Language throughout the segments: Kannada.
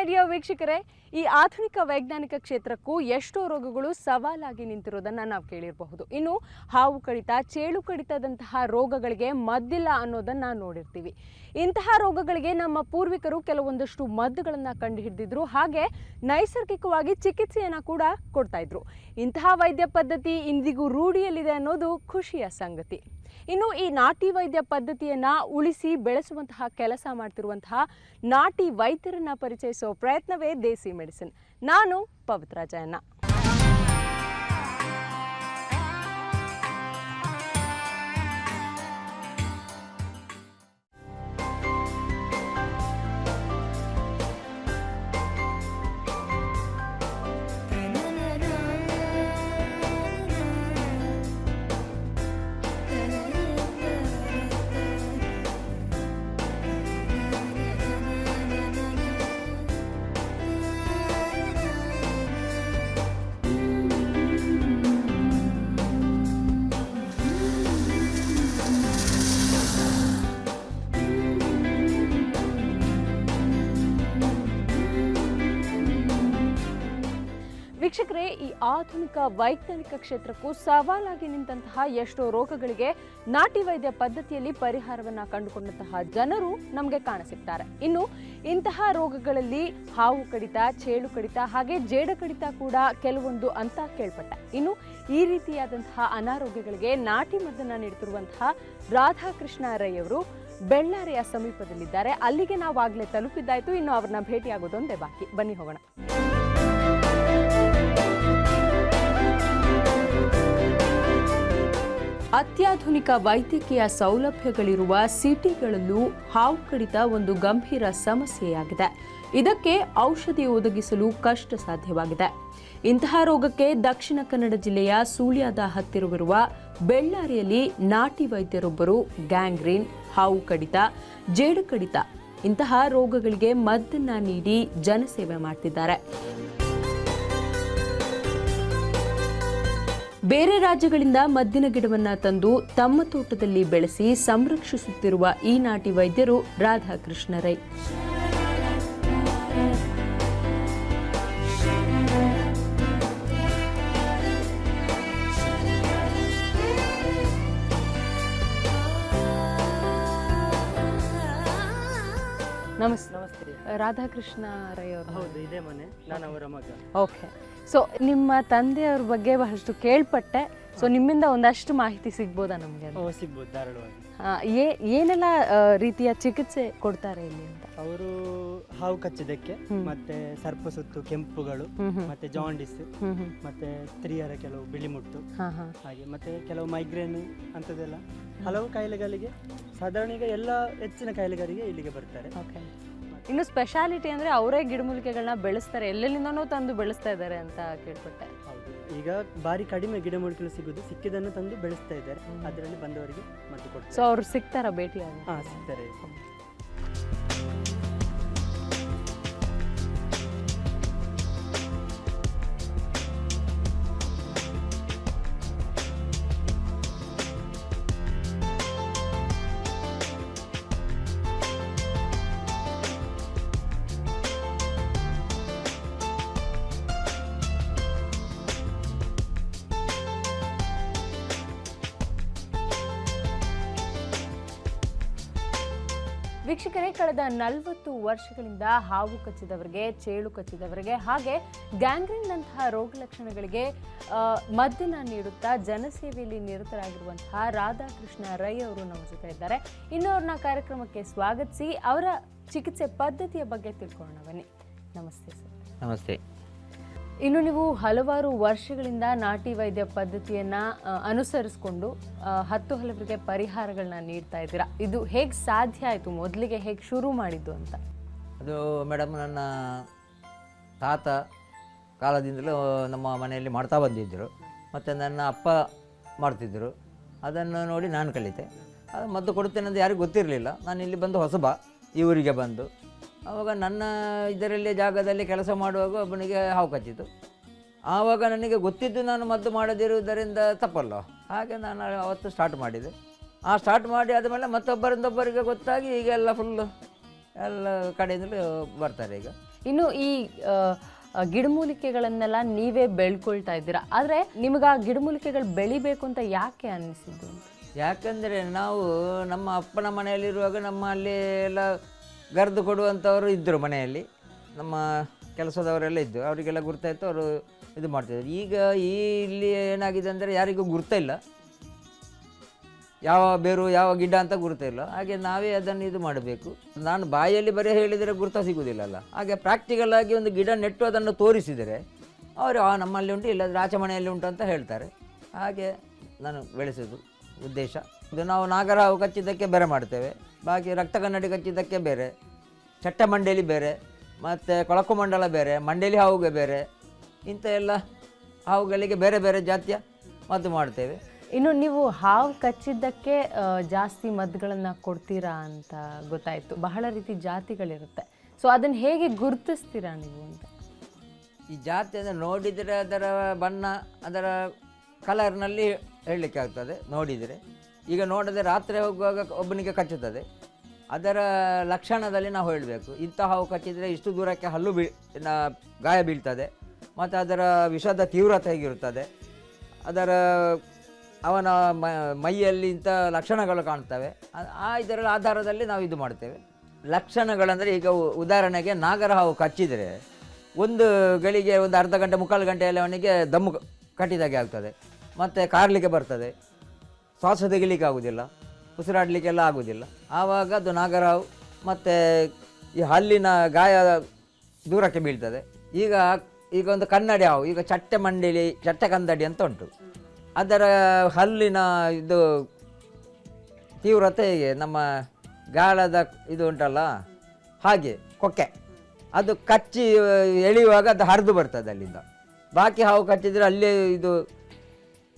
ಮೈ ಡಿಯರ್ ವೀಕ್ಷಕರೇ, ಈ ಆಧುನಿಕ ವೈಜ್ಞಾನಿಕ ಕ್ಷೇತ್ರಕ್ಕೂ ಎಷ್ಟೋ ರೋಗಗಳು ಸವಾಲಾಗಿ ನಿಂತಿರೋದನ್ನು ನಾವು ಕೇಳಿರಬಹುದು. ಇನ್ನು ಹಾವು ಕಡಿತ, ಚೇಳು ಕಡಿತದಂತಹ ರೋಗಗಳಿಗೆ ಮದ್ದಿಲ್ಲ ಅನ್ನೋದನ್ನು ನೋಡಿರ್ತೀವಿ. ಇಂತಹ ರೋಗಗಳಿಗೆ ನಮ್ಮ ಪೂರ್ವಿಕರು ಕೆಲವೊಂದಷ್ಟು ಮದ್ದುಗಳನ್ನು ಕಂಡುಹಿಡಿದಿದ್ರು, ಹಾಗೆ ನೈಸರ್ಗಿಕವಾಗಿ ಚಿಕಿತ್ಸೆಯನ್ನು ಕೂಡ ಕೊಡ್ತಾ ಇದ್ರು. ಇಂತಹ ವೈದ್ಯ ಪದ್ಧತಿ ಇಂದಿಗೂ ರೂಢಿಯಲ್ಲಿದೆ ಅನ್ನೋದು ಖುಷಿಯ ಸಂಗತಿ. ಇನ್ನು ಈ ನಾಟಿ ವೈದ್ಯ ಪದ್ಧತಿಯನ್ನು ಉಳಿಸಿ ಬೆಳೆಸುವಂತಹ ಕೆಲಸ ಮಾಡ್ತಿರುವಂತಹ ನಾಟಿ ವೈದ್ಯರನ್ನ ಪರಿಚಯಿಸೋ ಪ್ರಯತ್ನವೇ ದೇಸಿ ಮೆಡಿಸಿನ್. ನಾನು ಪವಿತ್ರ ಜಯಣ್ಣ. ವೀಕ್ಷಕರೇ, ಈ ಆಧುನಿಕ ವೈಜ್ಞಾನಿಕ ಕ್ಷೇತ್ರಕ್ಕೂ ಸವಾಲಾಗಿ ನಿಂತಹ ಎಷ್ಟೋ ರೋಗಗಳಿಗೆ ನಾಟಿ ವೈದ್ಯ ಪದ್ಧತಿಯಲ್ಲಿ ಪರಿಹಾರವನ್ನು ಕಂಡುಕೊಂಡಂತಹ ಜನರು ನಮಗೆ ಕಾಣಸಿಗ್ತಾರೆ. ಇನ್ನು ಇಂತಹ ರೋಗಗಳಲ್ಲಿ ಹಾವು ಕಡಿತ, ಚೇಳು ಕಡಿತ, ಹಾಗೆ ಜೇಡ ಕಡಿತ ಕೂಡ ಕೆಲವೊಂದು ಅಂತ ಕೇಳ್ಪಟ್ಟೆ. ಇನ್ನು ಈ ರೀತಿಯಾದಂತಹ ಅನಾರೋಗ್ಯಗಳಿಗೆ ನಾಟಿ ಮದ್ದನ್ನು ನೀಡುತ್ತಿರುವಂತಹ ರಾಧಾಕೃಷ್ಣ ರೈ ಅವರು ಬೆಳ್ಳಾರಿಯ ಸಮೀಪದಲ್ಲಿದ್ದಾರೆ. ಅಲ್ಲಿಗೆ ನಾವು ಆಗಲೇ ತಲುಪಿದ್ದಾಯ್ತು. ಇನ್ನು ಅವ್ರನ್ನ ಭೇಟಿಯಾಗೋದೊಂದೇ ಬಾಕಿ. ಬನ್ನಿ ಹೋಗೋಣ. ಅತ್ಯಾಧುನಿಕ ವೈದ್ಯಕೀಯ ಸೌಲಭ್ಯಗಳಿರುವ ಸಿಟಿಗಳಲ್ಲೂ ಹಾವು ಕಡಿತ ಒಂದು ಗಂಭೀರ ಸಮಸ್ಯೆಯಾಗಿದೆ. ಇದಕ್ಕೆ ಔಷಧಿ ಒದಗಿಸಲು ಕಷ್ಟ ಸಾಧ್ಯವಾಗಿದೆ. ಇಂತಹ ರೋಗಕ್ಕೆ ದಕ್ಷಿಣ ಕನ್ನಡ ಜಿಲ್ಲೆಯ ಸೂಳ್ಯದ ಹತ್ತಿರವಿರುವ ಬೆಳ್ಳಾರಿಯಲ್ಲಿ ನಾಟಿ ವೈದ್ಯರೊಬ್ಬರು ಗ್ಯಾಂಗ್ರೀನ್, ಹಾವು ಕಡಿತ, ಜೇಡು ಕಡಿತ ಇಂತಹ ರೋಗಗಳಿಗೆ ಮದ್ದನ್ನ ನೀಡಿ ಜನಸೇವೆ ಮಾಡ್ತಿದ್ದಾರೆ. ಬೇರೆ ರಾಜ್ಯಗಳಿಂದ ಮದ್ದಿನ ಗಿಡವನ್ನ ತಂದು ತಮ್ಮ ತೋಟದಲ್ಲಿ ಬೆಳೆಸಿ ಸಂರಕ್ಷಿಸುತ್ತಿರುವ ಈ ನಾಟಿ ವೈದ್ಯರು ರಾಧಾಕೃಷ್ಣ ರೈ. ನಮಸ್ತೆ. ರಾಧಾಕೃಷ್ಣ ರೈ ಅವರು? ಹೌದು, ಇದೇ ಮನೆ, ನಾನು ಅವರ ಮಗ. ಓಕೆ. ಸೊ ನಿಮ್ಮ ತಂದೆಯವ್ರ ಬಗ್ಗೆ ಬಹಳಷ್ಟು ಕೇಳ್ಪಟ್ಟೆ. ಸೊ ನಿಮ್ಮಿಂದ ಒಂದಷ್ಟು ಮಾಹಿತಿ ಸಿಗ್ಬೋದಾ ನಮಗೆ? ಸಿಗ್ಬೋದು, ಧಾರಾಳವಾಗಿ. ಏನೆಲ್ಲ ರೀತಿಯ ಚಿಕಿತ್ಸೆ ಕೊಡ್ತಾರೆ ಇಲ್ಲಿ ಅಂತ? ಅವರು ಹಾವು ಕಚ್ಚಿದಕ್ಕೆ, ಮತ್ತೆ ಸರ್ಪ ಸುತ್ತು, ಕೆಂಪುಗಳು, ಮತ್ತೆ ಜಾಂಡಿಸ್, ಮತ್ತೆ ಸ್ತ್ರೀಯರ ಕೆಲವು ಬಿಳಿಮುಟ್ಟು, ಹಾಗೆ ಮತ್ತೆ ಕೆಲವು ಮೈಗ್ರೇನ್ ಅಂತದೆಲ್ಲ ಹಲವು ಕಾಯಿಲೆಗಳಿಗೆ, ಸಾಧಾರಣ ಈಗ ಎಲ್ಲ ಹೆಚ್ಚಿನ ಕಾಯಿಲೆಗಳಿಗೆ ಇಲ್ಲಿಗೆ ಬರ್ತಾರೆ. ಇನ್ನು ಸ್ಪೆಷಾಲಿಟಿ ಅಂದ್ರೆ ಅವರೇ ಗಿಡಮೂಲಿಕೆಗಳನ್ನ ಬೆಳೆಸ್ತಾರೆ, ಎಲ್ಲೆಲ್ಲಿಂದನೂ ತಂದು ಬೆಳೆಸ್ತಾ ಇದ್ದಾರೆ ಅಂತ ಕೇಳ್ಪಟ್ಟೆ. ಹೌದು, ಈಗ ಬಾರಿ ಕಡಿಮೆ ಗಿಡಮೂಲಿಕೆಗಳು ಸಿಗುದು, ಸಿಕ್ಕಿದನ್ನು ತಂದು ಬೆಳೆಸ್ತಾ ಇದ್ದಾರೆ. ಅದರಲ್ಲಿ ಬಂದವರಿಗೆ ಮದ್ದು ಕೊಡ್ತಾರೆ. ಸೊ ಅವ್ರು ಸಿಗ್ತಾರ ಭೇಟಿಯಾಗಿ? ಸಿಗ್ತಾರೆ. ವೀಕ್ಷಕರೇ, ಕಳೆದ 40 ವರ್ಷಗಳಿಂದ ಹಾವು ಕಚ್ಚಿದವರಿಗೆ, ಚೇಳು ಕಚ್ಚಿದವರಿಗೆ, ಹಾಗೆ ಗ್ಯಾಂಗ್ರೀನ್ನಂತಹ ರೋಗ ಲಕ್ಷಣಗಳಿಗೆ ಮದ್ದನ್ನು ನೀಡುತ್ತಾ ಜನಸೇವೆಯಲ್ಲಿ ನಿರತರಾಗಿರುವಂತಹ ರಾಧಾಕೃಷ್ಣ ರೈ ಅವರು ನಮ್ಮ ಜೊತೆ ಇದ್ದಾರೆ. ಇನ್ನು ಅವ್ರನ್ನ ಕಾರ್ಯಕ್ರಮಕ್ಕೆ ಸ್ವಾಗತಿಸಿ ಅವರ ಚಿಕಿತ್ಸೆ ಪದ್ಧತಿಯ ಬಗ್ಗೆ ತಿಳ್ಕೊಳ್ಳೋಣ ಬನ್ನಿ. ನಮಸ್ತೆ ಸರ್. ನಮಸ್ತೆ. ಇನ್ನು ನೀವು ಹಲವಾರು ವರ್ಷಗಳಿಂದ ನಾಟಿ ವೈದ್ಯ ಪದ್ಧತಿಯನ್ನ ಅನುಸರಿಸಿಕೊಂಡು ಹಲವರಿಗೆ ಪರಿಹಾರಗಳನ್ನ ನೀಡ್ತಾ ಇದ್ದೀರಾ. ಇದು ಹೇಗೆ ಸಾಧ್ಯ ಆಯಿತು? ಮೊದಲಿಗೆ ಹೇಗೆ ಶುರು ಮಾಡಿದ್ದು ಅಂತ? ಅದು ಮೇಡಮ್, ನನ್ನ ತಾತ ಕಾಲದಿಂದಲೂ ನಮ್ಮ ಮನೆಯಲ್ಲಿ ಮಾಡ್ತಾ ಬಂದಿದ್ದರು, ಮತ್ತು ನನ್ನ ಅಪ್ಪ ಮಾಡ್ತಿದ್ದರು. ಅದನ್ನು ನೋಡಿ ನಾನು ಕಲಿತೆ. ಅದು ಮದ್ದು ಕೊಡುತ್ತೇನೆ ಅಂತ ಯಾರಿಗೂ ಗೊತ್ತಿರಲಿಲ್ಲ. ನಾನು ಇಲ್ಲಿ ಬಂದು ಹೊಸಬ, ಈ ಊರಿಗೆ ಬಂದು ಆವಾಗ ನನ್ನ ಇದರಲ್ಲಿ ಜಾಗದಲ್ಲಿ ಕೆಲಸ ಮಾಡುವಾಗ ಒಬ್ಬನಿಗೆ ಹಾವು ಕಚ್ಚಿತು. ಆವಾಗ ನನಗೆ ಗೊತ್ತಿದ್ದು ನಾನು ಮದ್ದು ಮಾಡದಿರುವುದರಿಂದ ತಪ್ಪಲ್ಲ, ಹಾಗೆ ನಾನು ಅವತ್ತು ಸ್ಟಾರ್ಟ್ ಮಾಡಿದೆ. ಸ್ಟಾರ್ಟ್ ಮಾಡಿ ಆದಮೇಲೆ ಮತ್ತೊಬ್ಬರಿಂದೊಬ್ಬರಿಗೆ ಗೊತ್ತಾಗಿ ಈಗೆಲ್ಲ ಫುಲ್ಲು ಎಲ್ಲ ಕಡೆಯಿಂದಲೂ ಬರ್ತಾರೆ. ಈಗ ಇನ್ನು ಈ ಗಿಡಮೂಲಿಕೆಗಳನ್ನೆಲ್ಲ ನೀವೇ ಬೆಳ್ಕೊಳ್ತಾ ಇದ್ದೀರಾ, ಆದರೆ ನಿಮಗೆ ಆ ಗಿಡಮೂಲಿಕೆಗಳು ಬೆಳಿಬೇಕು ಅಂತ ಯಾಕೆ ಅನ್ನಿಸಿದ್ದು ಅಂತ? ಯಾಕಂದರೆ ನಾವು ನಮ್ಮ ಅಪ್ಪನ ಮನೆಯಲ್ಲಿರುವಾಗ ನಮ್ಮಲ್ಲಿ ಎಲ್ಲ ಗರ್ದು ಕೊಡುವಂಥವರು ಇದ್ದರು ಮನೆಯಲ್ಲಿ, ನಮ್ಮ ಕೆಲಸದವರೆಲ್ಲ ಇದ್ದರು, ಅವರಿಗೆಲ್ಲ ಗುರ್ತಾಯಿತು, ಅವರು ಇದು ಮಾಡ್ತಿದ್ರು. ಈಗ ಇಲ್ಲಿ ಏನಾಗಿದೆ ಅಂದರೆ ಯಾರಿಗೂ ಗುರ್ತಿಲ್ಲ, ಯಾವ ಬೇರು ಯಾವ ಗಿಡ ಅಂತ ಗುರುತಿಲ್ಲ. ಹಾಗೆ ನಾವೇ ಅದನ್ನು ಇದು ಮಾಡಬೇಕು. ನಾನು ಬಾಯಲ್ಲಿ ಬರೀ ಹೇಳಿದರೆ ಗುರುತ ಸಿಗುವುದಿಲ್ಲಲ್ಲ. ಹಾಗೆ ಪ್ರಾಕ್ಟಿಕಲ್ ಆಗಿ ಒಂದು ಗಿಡ ನೆಟ್ಟು ಅದನ್ನು ತೋರಿಸಿದರೆ ಅವರು ನಮ್ಮಲ್ಲಿ ಉಂಟು, ಇಲ್ಲದ್ರೆ ಆಚೆ ಮನೆಯಲ್ಲಿ ಉಂಟು ಅಂತ ಹೇಳ್ತಾರೆ. ಹಾಗೆ ನಾನು ಬೆಳೆಸೋದು ಉದ್ದೇಶ. ಇದು ನಾವು ನಾಗರಹಾವು ಕಚ್ಚಿದ್ದಕ್ಕೆ ಬೇರೆ ಮಾಡ್ತೇವೆ, ಬಾಕಿ ರಕ್ತ ಕನ್ನಡಿ ಕಚ್ಚಿದ್ದಕ್ಕೆ ಬೇರೆ, ಚಟ್ಟ ಮಂಡೇಲಿ ಬೇರೆ, ಮತ್ತು ಕೊಳಕು ಮಂಡಲ ಬೇರೆ, ಮಂಡೇಲಿ ಹಾವುಗೆ ಬೇರೆ, ಇಂಥ ಎಲ್ಲ ಹಾವುಗಳಿಗೆ ಬೇರೆ ಬೇರೆ ಜಾತಿಯ ಮದ್ದು ಮಾಡ್ತೇವೆ. ಇನ್ನು ನೀವು ಹಾವು ಕಚ್ಚಿದ್ದಕ್ಕೆ ಜಾಸ್ತಿ ಮದ್ದುಗಳನ್ನು ಕೊಡ್ತೀರಾ ಅಂತ ಗೊತ್ತಾಯಿತು. ಬಹಳ ರೀತಿ ಜಾತಿಗಳಿರುತ್ತೆ, ಸೊ ಅದನ್ನು ಹೇಗೆ ಗುರುತಿಸ್ತೀರಾ ನೀವು ಅಂತ? ಈ ಜಾತಿ ಅಂದರೆ ನೋಡಿದರೆ ಅದರ ಬಣ್ಣ, ಅದರ ಕಲರ್ನಲ್ಲಿ ಹೇಳಲಿಕ್ಕೆ ಆಗ್ತದೆ ನೋಡಿದರೆ. ಈಗ ನೋಡದೆ ರಾತ್ರಿ ಹೋಗುವಾಗ ಒಬ್ಬನಿಗೆ ಕಚ್ಚುತ್ತದೆ, ಅದರ ಲಕ್ಷಣದಲ್ಲಿ ನಾವು ಹೇಳಬೇಕು. ಇಂಥ ಹಾವು ಕಚ್ಚಿದರೆ ಇಷ್ಟು ದೂರಕ್ಕೆ ಹಲ್ಲು ಗಾಯ ಬೀಳ್ತದೆ, ಮತ್ತು ಅದರ ವಿಷದ ತೀವ್ರತೆ ಹೇಗಿರುತ್ತದೆ, ಅದರ ಅವನ ಮೈಯಲ್ಲಿ ಇಂಥ ಲಕ್ಷಣಗಳು ಕಾಣ್ತವೆ. ಇದರ ಆಧಾರದಲ್ಲಿ ನಾವು ಇದು ಮಾಡ್ತೇವೆ. ಲಕ್ಷಣಗಳಂದರೆ ಈಗ ಉದಾಹರಣೆಗೆ ನಾಗರಹಾವು ಕಚ್ಚಿದರೆ ಒಂದು ಗಳಿಗೆ ಒಂದು ಅರ್ಧ ಗಂಟೆ ಮುಕ್ಕಾಲು ಗಂಟೆಯಲ್ಲಿ ಅವನಿಗೆ ದಮ್ಮು ಕಟ್ಟಿದಾಗೆ ಆಗ್ತದೆ, ಮತ್ತು ಕಾರಲಿಕ್ಕೆ ಬರ್ತದೆ, ಶ್ವಾಸ ತೆಗಿಲಿಕ್ಕೆ ಆಗೋದಿಲ್ಲ, ಉಸಿರಾಡಲಿಕ್ಕೆಲ್ಲ ಆಗೋದಿಲ್ಲ. ಆವಾಗ ಅದು ನಾಗರಹಾವು. ಮತ್ತು ಈ ಹಲ್ಲಿನ ಗಾಯ ದೂರಕ್ಕೆ ಬೀಳ್ತದೆ. ಈಗ ಒಂದು ಕನ್ನಡಿ ಹಾವು, ಈಗ ಚಟ್ಟೆ ಕಂದಡಿ ಅಂತ ಉಂಟು, ಅದರ ಹಲ್ಲಿನ ಇದು ತೀವ್ರತೆ ಹೇಗೆ ನಮ್ಮ ಗಾಳದ ಇದು ಉಂಟಲ್ಲ ಹಾಗೆ ಕೊಕ್ಕೆ, ಅದು ಕಚ್ಚಿ ಎಳೆಯುವಾಗ ಅದು ಹರಿದು ಬರ್ತದೆ ಅಲ್ಲಿಂದ. ಬಾಕಿ ಹಾವು ಕಚ್ಚಿದರೆ ಅಲ್ಲೇ ಇದು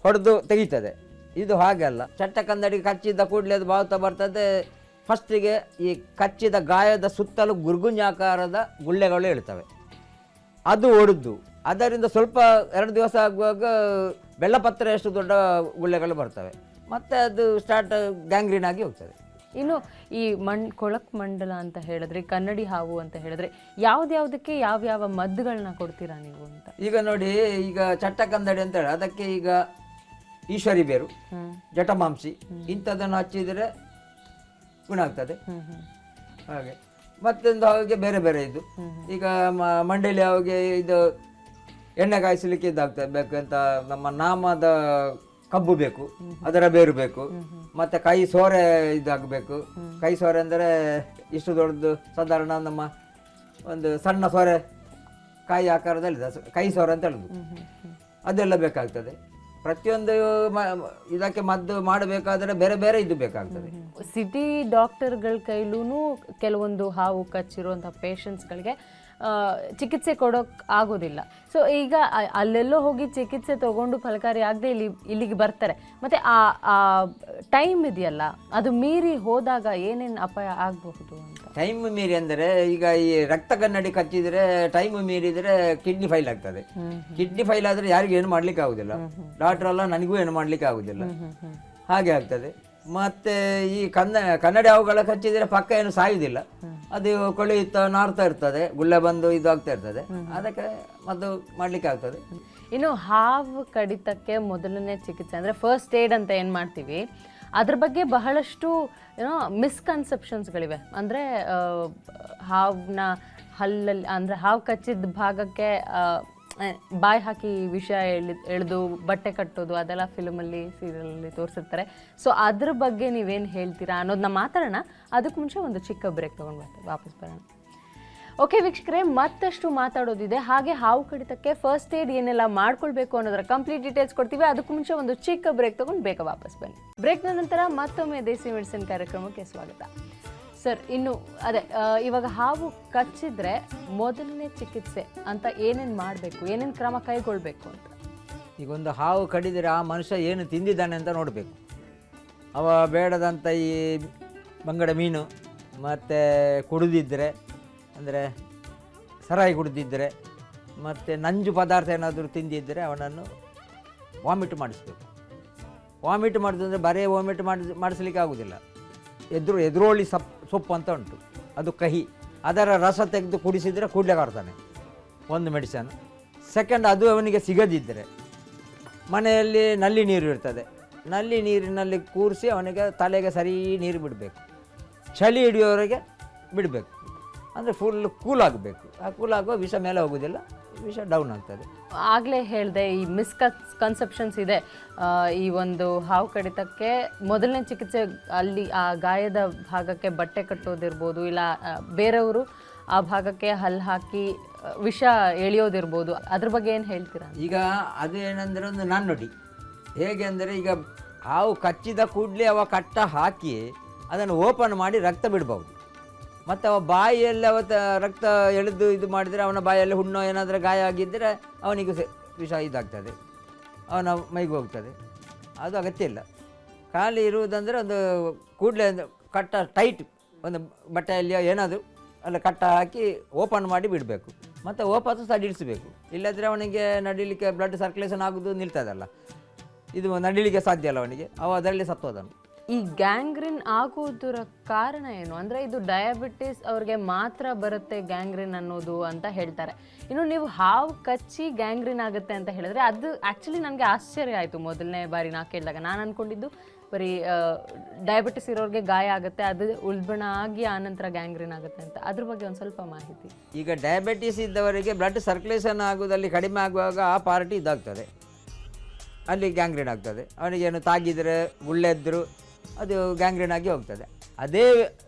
ಹೊಡೆದು ತೆಗೀತದೆ. ಇದು ಹಾಗೆ ಅಲ್ಲ, ಚಟ್ಟ ಕನ್ನಡಿ ಕಚ್ಚಿದ ಕೂಡಲೇ ಅದು ಬಾವುತ ಬರ್ತದೆ. ಫಸ್ಟಿಗೆ ಈ ಕಚ್ಚಿದ ಗಾಯದ ಸುತ್ತಲೂ ಗುರ್ಗುಂಜಾಕಾರದ ಗುಳ್ಳೆಗಳು ಇರ್ತವೆ, ಅದು ಒಡೆದು ಅದರಿಂದ ಸ್ವಲ್ಪ 2 ದಿವಸ ಆಗುವಾಗ ಬೆಳ್ಳಪತ್ರೆ ಅಷ್ಟು ದೊಡ್ಡ ಗುಳ್ಳೆಗಳು ಬರ್ತವೆ, ಮತ್ತು ಅದು ಸ್ಟಾರ್ಟ್ ಗ್ಯಾಂಗ್ರೀನ್ ಆಗಿ ಹೋಗ್ತದೆ. ಇನ್ನು ಈ ಕೊಳಕು ಮಂಡಲ ಅಂತ ಹೇಳಿದ್ರೆ, ಕನ್ನಡಿ ಹಾವು ಅಂತ ಹೇಳಿದ್ರೆ, ಯಾವುದಕ್ಕೆ ಯಾವ್ಯಾವ ಮದ್ದುಗಳನ್ನ ಕೊಡ್ತೀರಾ ನೀವು ಅಂತ? ಈಗ ನೋಡಿ, ಈಗ ಚಟ್ಟ ಕಂದಡಿ ಅಂತ ಹೇಳಿ ಅದಕ್ಕೆ ಈಗ ಈಶ್ವರಿ ಬೇರು, ಜಟಮಾಂಸಿ ಇಂಥದ್ದನ್ನು ಹಚ್ಚಿದರೆ ಗುಣ ಆಗ್ತದೆ. ಹಾಗೆ ಮತ್ತೊಂದು ಹಾವಿಗೆ ಬೇರೆ ಬೇರೆ ಇದು. ಈಗ ಮಂಡೇಲಿ ಹಾವಿಗೆ ಇದು ಎಣ್ಣೆ ಕಾಯಿಸಲಿಕ್ಕೆ ಇದಾಗ್ತದೆ ಬೇಕು ಅಂತ, ನಮ್ಮ ನಾಮದ ಕಬ್ಬು ಬೇಕು, ಅದರ ಬೇರು ಬೇಕು, ಮತ್ತೆ ಕೈ ಸೋರೆ ಇದಾಗಬೇಕು. ಕೈ ಸೋರೆ ಅಂದರೆ ಇಷ್ಟು ದೊಡ್ಡದು, ಸಾಧಾರಣ ನಮ್ಮ ಒಂದು ಸಣ್ಣ ಸೋರೆ ಕಾಯಿ ಆಕಾರದಲ್ಲಿ ಕೈ ಸೋರೆ ಅಂತ ಹೇಳುದು, ಅದೆಲ್ಲ ಬೇಕಾಗ್ತದೆ. ಪ್ರತಿಯೊಂದು ಇದಕ್ಕೆ ಮದ್ದು ಮಾಡಬೇಕಾದ್ರೆ ಬೇರೆ ಬೇರೆ ಇದು ಬೇಕಾಗ್ತದೆ. ಸಿಟಿ ಡಾಕ್ಟರ್ಗಳ ಕೈಲೂ ಕೆಲವೊಂದು ಹಾವು ಕಚ್ಚಿರುವಂಥ ಪೇಷಂಟ್ಸ್ಗಳಿಗೆ ಚಿಕಿತ್ಸೆ ಕೊಡೋಕೆ ಆಗೋದಿಲ್ಲ. ಸೊ ಈಗ ಅಲ್ಲೆಲ್ಲೋ ಹೋಗಿ ಚಿಕಿತ್ಸೆ ತಗೊಂಡು ಫಲಕಾರಿ ಆಗದೆ ಇಲ್ಲಿಗೆ ಬರ್ತಾರೆ. ಮತ್ತು ಆ ಟೈಮ್ ಇದೆಯಲ್ಲ, ಅದು ಮೀರಿ ಹೋದಾಗ ಏನೇನು ಅಪಾಯ ಆಗಬಹುದು ಅಂತ? ಟೈಮ್ ಮೀರಿ ಅಂದರೆ ಈಗ ಈ ರಕ್ತ ಕನ್ನಡಿ ಕಚ್ಚಿದರೆ ಟೈಮ್ ಮೀರಿದರೆ ಕಿಡ್ನಿ ಫೈಲ್ ಆಗ್ತದೆ. ಕಿಡ್ನಿ ಫೈಲ್ ಆದರೆ ಯಾರಿಗೂ ಏನು ಮಾಡ್ಲಿಕ್ಕೆ ಆಗುದಿಲ್ಲ, ಡಾಕ್ಟರ್ ಅಲ್ಲ ನನಗೂ ಏನು ಮಾಡ್ಲಿಕ್ಕೆ ಆಗುದಿಲ್ಲ, ಹಾಗೆ ಆಗ್ತದೆ. ಮತ್ತೆ ಈ ಕನ್ನಡಿ ಹಾವುಗಳ ಕಚ್ಚಿದರೆ ಪಕ್ಕ ಏನು ಸಾಯುವುದಿಲ್ಲ, ಅದು ಕೊಳೆಯುತ್ತಾ ನಾರ್ತಾ ಇರ್ತದೆ, ಗುಳ್ಳೆ ಬಂದು ಇದು ಆಗ್ತಾ ಇರ್ತದೆ, ಅದಕ್ಕೆ ಮದ್ದು ಮಾಡ್ಲಿಕ್ಕೆ ಆಗ್ತದೆ. ಇನ್ನು ಹಾವು ಕಡಿತಕ್ಕೆ ಮೊದಲನೇ ಚಿಕಿತ್ಸೆ ಅಂದರೆ ಫಸ್ಟ್ ಏಡ್ ಅಂತ ಏನು ಮಾಡ್ತೀವಿ, ಅದ್ರ ಬಗ್ಗೆ ಬಹಳಷ್ಟು ಮಿಸ್ಕನ್ಸೆಪ್ಷನ್ಸ್ಗಳಿವೆ. ಅಂದರೆ ಹಾವನ್ನ ಹಲ್ಲಲ್ಲಿ ಅಂದರೆ ಹಾವು ಕಚ್ಚಿದ ಭಾಗಕ್ಕೆ ಬಾಯಿ ಹಾಕಿ ವಿಷ ಎಳೆದು ಬಟ್ಟೆ ಕಟ್ಟೋದು, ಅದೆಲ್ಲ ಫಿಲ್ಮಲ್ಲಿ ಸೀರಿಯಲಲ್ಲಿ ತೋರಿಸಿರ್ತಾರೆ. ಸೊ ಅದ್ರ ಬಗ್ಗೆ ನೀವೇನು ಹೇಳ್ತೀರಾ ಅನ್ನೋದನ್ನ ಮಾತಾಡೋಣ. ಅದಕ್ಕೆ ಮುಂಚೆ ಒಂದು ಚಿಕ್ಕ ಬ್ರೇಕ್ ತೊಗೊಂಡು ವಾಪಸ್ ಬರೋಣ. ಓಕೆ ವೀಕ್ಷಕರೇ, ಮತ್ತಷ್ಟು ಮಾತಾಡೋದಿದೆ. ಹಾಗೆ ಹಾವು ಕಡಿತಕ್ಕೆ ಫಸ್ಟ್ ಏಡ್ ಏನೆಲ್ಲ ಮಾಡ್ಕೊಳ್ಬೇಕು ಅನ್ನೋದರ ಕಂಪ್ಲೀಟ್ ಡೀಟೇಲ್ಸ್ ಕೊಡ್ತೀವಿ. ಅದಕ್ಕೂ ಮುಂಚೆ ಒಂದು ಚಿಕ್ಕ ಬ್ರೇಕ್ ತೊಗೊಂಡು ಬೇಗ ವಾಪಸ್ ಬನ್ನಿ. ಬ್ರೇಕ್ನ ನಂತರ ಮತ್ತೊಮ್ಮೆ ದೇಸಿ ಮೆಡಿಸಿನ್ ಕಾರ್ಯಕ್ರಮಕ್ಕೆ ಸ್ವಾಗತ. ಸರ್, ಇನ್ನು ಅದೇ ಇವಾಗ ಹಾವು ಕಚ್ಚಿದ್ರೆ ಮೊದಲನೇ ಚಿಕಿತ್ಸೆ ಅಂತ ಏನೇನು ಮಾಡಬೇಕು, ಏನೇನು ಕ್ರಮ ಕೈಗೊಳ್ಬೇಕು ಅಂತ? ಈಗ ಒಂದು ಹಾವು ಕಡಿದರೆ ಆ ಮನುಷ್ಯ ಏನು ತಿಂದಿದ್ದಾನೆ ಅಂತ ನೋಡಬೇಕು. ಅವ ಬೇಡದಂಥ ಈ ಬಂಗಡ ಮೀನು ಮತ್ತು ಕುಡಿದಿದ್ದರೆ, ಅಂದರೆ ಸರಾಯಿ ಕುಡಿದಿದ್ದರೆ, ಮತ್ತು ನಂಜು ಪದಾರ್ಥ ಏನಾದರೂ ತಿಂದಿದ್ದರೆ ಅವನನ್ನು ವಾಮಿಟ್ ಮಾಡಿಸ್ಬೇಕು. ವಾಮಿಟ್ ಮಾಡಿದ್ರೆ ಬರೇ ವಾಮಿಟ್ ಮಾಡಿಸ್ಲಿಕ್ಕೆ ಆಗೋದಿಲ್ಲ. ಎದುರೋಳಿ ಸೊಪ್ಪು ಅಂತ ಉಂಟು, ಅದು ಕಹಿ, ಅದರ ರಸ ತೆಗೆದು ಕುಡಿಸಿದರೆ ಕೂಡಲೇ ಬರ್ತಾನೆ, ಒಂದು ಮೆಡಿಸನ್. ಸೆಕೆಂಡ್, ಅದು ಅವನಿಗೆ ಸಿಗದಿದ್ದರೆ ಮನೆಯಲ್ಲಿ ನಲ್ಲಿ ನೀರು ಇರ್ತದೆ, ನಲ್ಲಿ ನೀರಿನಲ್ಲಿ ಕೂರಿಸಿ ಅವನಿಗೆ ತಲೆಗೆ ಸರಿ ನೀರು ಬಿಡಬೇಕು, ಚಳಿ ಹಿಡಿಯೋವರೆಗೆ ಬಿಡಬೇಕು. ಅಂದರೆ ಫುಲ್ ಕೂಲ್ ಆಗಬೇಕು. ಆ ಕೂಲ್ ಆಗುವ ವಿಷ ಮೇಲೆ ಹೋಗೋದಿಲ್ಲ, ವಿಷ ಡೌನ್ ಆಗ್ತದೆ. ಆಗಲೇ ಹೇಳಿದೆ ಈ ಮಿಸ್ಕನ್ಸೆಪ್ಷನ್ಸ್ ಇದೆ. ಈ ಒಂದು ಹಾವು ಕಡಿತಕ್ಕೆ ಮೊದಲನೇ ಚಿಕಿತ್ಸೆ ಅಲ್ಲಿ ಆ ಗಾಯದ ಭಾಗಕ್ಕೆ ಬಟ್ಟೆ ಕಟ್ಟೋದಿರ್ಬೋದು, ಇಲ್ಲ ಬೇರೆಯವರು ಆ ಭಾಗಕ್ಕೆ ಹಲ್ಲು ಹಾಕಿ ವಿಷ ಎಳೆಯೋದಿರ್ಬೋದು. ಅದ್ರ ಬಗ್ಗೆ ಏನು ಹೇಳ್ತೀರಾ? ಈಗ ಅದೇನೆಂದರೆ ಒಂದು ನಾಣ್ಣುಡಿ. ಹೇಗೆ ಅಂದರೆ, ಈಗ ಹಾವು ಕಚ್ಚಿದ ಕೂಡಲೇ ಅವ ಕಟ್ಟ ಹಾಕಿ ಅದನ್ನು ಓಪನ್ ಮಾಡಿ ರಕ್ತ ಬಿಡ್ಬೋದು. ಮತ್ತು ಅವ ಬಾಯಿಯಲ್ಲಿ ರಕ್ತ ಎಳೆದು ಇದು ಮಾಡಿದರೆ ಅವನ ಬಾಯಲ್ಲಿ ಹುಣ್ಣು ಏನಾದರೂ ಗಾಯ ಆಗಿದ್ದರೆ ಅವನಿಗೂ ವಿಷ ಇದಾಗ್ತದೆ, ಅವನ ಮೈಗೆ ಹೋಗ್ತದೆ. ಅದು ಅಗತ್ಯ ಇಲ್ಲ. ಖಾಲಿ ಇರುವುದಂದರೆ ಒಂದು ಕೂಡಲೇ ಕಟ್ಟ ಟೈಟ್ ಒಂದು ಬಟ್ಟೆಯಲ್ಲಿ ಏನಾದರೂ ಅಲ್ಲ ಕಟ್ಟ ಹಾಕಿ ಓಪನ್ ಮಾಡಿ ಬಿಡಬೇಕು. ಮತ್ತು ವಾಪಸ್ ಸಡಿಲಿಸಬೇಕು. ಇಲ್ಲದ್ರೆ ಅವನಿಗೆ ನಡಿಲಿಕ್ಕೆ ಬ್ಲಡ್ ಸರ್ಕ್ಯುಲೇಷನ್ ಆಗೋದು ನಿಲ್ತದಲ್ಲ, ಇದು ನಡಿಲಿಕ್ಕೆ ಸಾಧ್ಯ ಅಲ್ಲ ಅವನಿಗೆ, ಅವ ಅದರಲ್ಲಿ ಸತ್ತೋದನು. ಈ ಗ್ಯಾಂಗ್ರೀನ್ ಆಗೋದರ ಕಾರಣ ಏನು? ಅಂದರೆ ಇದು ಡಯಾಬಿಟಿಸ್ ಅವ್ರಿಗೆ ಮಾತ್ರ ಬರುತ್ತೆ ಗ್ಯಾಂಗ್ರೀನ್ ಅನ್ನೋದು ಅಂತ ಹೇಳ್ತಾರೆ. ಇನ್ನು ನೀವು ಹಾವು ಕಚ್ಚಿ ಗ್ಯಾಂಗ್ರೀನ್ ಆಗುತ್ತೆ ಅಂತ ಹೇಳಿದ್ರೆ ಅದು ಆ್ಯಕ್ಚುಲಿ ನನಗೆ ಆಶ್ಚರ್ಯ ಆಯಿತು ಮೊದಲನೇ ಬಾರಿ ನಾ ಕೇಳಿದಾಗ. ನಾನು ಅಂದ್ಕೊಂಡಿದ್ದು ಬರೀ ಡಯಾಬಿಟಿಸ್ ಇರೋರಿಗೆ ಗಾಯ ಆಗುತ್ತೆ, ಅದು ಉಲ್ಬಣ ಆಗಿ ಆನಂತರ ಗ್ಯಾಂಗ್ರೀನ್ ಆಗುತ್ತೆ ಅಂತ. ಅದ್ರ ಬಗ್ಗೆ ಒಂದು ಸ್ವಲ್ಪ ಮಾಹಿತಿ. ಈಗ ಡಯಾಬಿಟಿಸ್ ಇದ್ದವರಿಗೆ ಬ್ಲಡ್ ಸರ್ಕ್ಯುಲೇಷನ್ ಆಗೋದಲ್ಲಿ ಕಡಿಮೆ ಆಗುವಾಗ ಆ ಪಾರ್ಟಿ ಇದಾಗ್ತದೆ, ಅಲ್ಲಿ ಗ್ಯಾಂಗ್ರೀನ್ ಆಗ್ತದೆ. ಅವನಿಗೇನು ತಾಗಿದರೆ ಗುಳ್ಳೆದ್ರು ಅದು ಗ್ಯಾಂಗ್ರೀನ್ ಆಗಿ ಹೋಗ್ತದೆ. ಅದೇ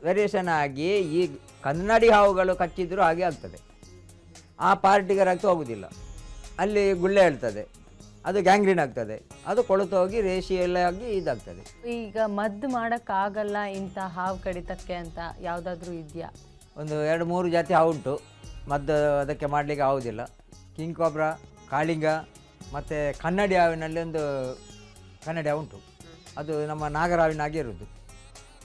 ವೇರಿಯೇಷನ್ ಆಗಿ ಈ ಕನ್ನಡಿ ಹಾವುಗಳು ಕಚ್ಚಿದ್ರು ಹಾಗೆ ಆಗ್ತದೆ. ಆ ಪಾರ್ಟಿಗೆ ರಕ್ತ ಹೋಗುವುದಿಲ್ಲ, ಅಲ್ಲಿ ಗುಳ್ಳೆ ಹೇಳ್ತದೆ, ಅದು ಗ್ಯಾಂಗ್ರೀನ್ ಆಗ್ತದೆ, ಅದು ಕೊಳೆತು ಹೋಗಿ ರೇಷಿಯಲ್ ಆಗಿ ಇದಾಗ್ತದೆ. ಈಗ ಮದ್ದು ಮಾಡೋಕ್ಕಾಗಲ್ಲ ಇಂಥ ಹಾವು ಕಡಿತಕ್ಕೆ ಅಂತ ಯಾವುದಾದ್ರೂ ಇದೆಯಾ? ಒಂದು 2-3 ಜಾತಿ ಹಾವು ಉಂಟು, ಮದ್ದು ಅದಕ್ಕೆ ಮಾಡಲಿಕ್ಕೆ ಆಗೋದಿಲ್ಲ. ಕಿಂಗ್ ಕಾಬ್ರಾ, ಕಾಳಿಂಗ ಮತ್ತು ಕನ್ನಡಿ ಹಾವಿನಲ್ಲಿ ಒಂದು ಕನ್ನಡಿ ಹಾವು ಉಂಟು, ಅದು ನಮ್ಮ ನಾಗರಾವಿನಾಗೆ ಇರೋದು,